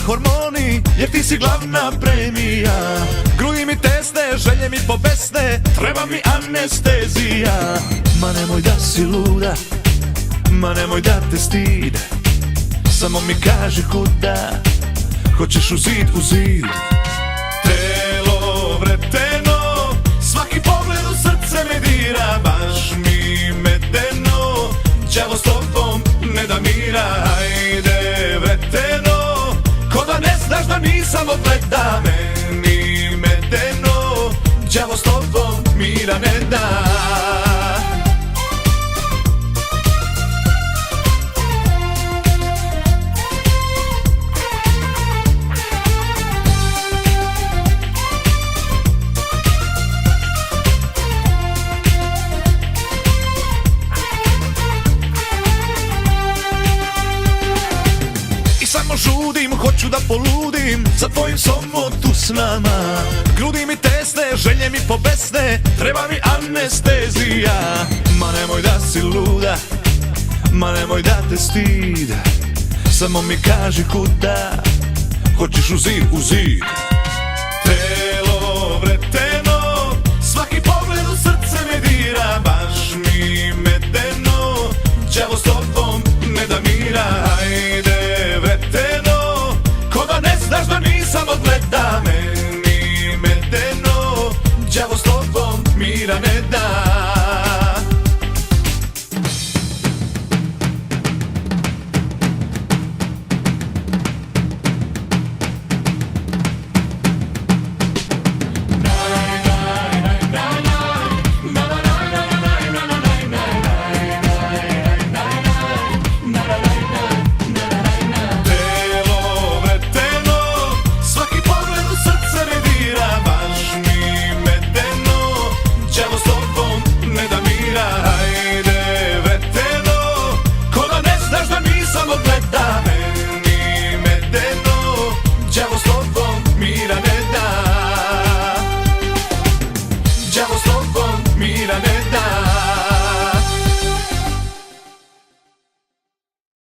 hormoni, jer ti si glavna premija. Gruji mi tesne, želje mi pobesne, treba mi anestezija. Ma nemoj da si luda, ma nemoj da te stid, samo mi kaži kuda hoćeš u zid, u zid. Telo vreteno, svaki pogled u srce me dira, baš mi medeno, đavo s tobom ne da mira. Ajde vreteno, ko da ne znaš da nisam odgleda, meni medeno, đavo s tobom mira ne da. Samo žudim, hoću da poludim za tvojim somo tu s nama. Grudi mi tesne, želje mi pobesne, treba mi anestezija. Ma nemoj da si luda, ma nemoj da te stid, samo mi kaži kuda hoćeš u zid, u zid. Telo vreteno, svaki pogled u srce me dira, baš mi medeno, đavo s tobom ne da mira. Ajde vreteno, ko da ne znaš da nisam odgleda, meni medeno, đavo s tobom mira ne da. Ajde vreteno, ko da ne znaš da nisam odgleda,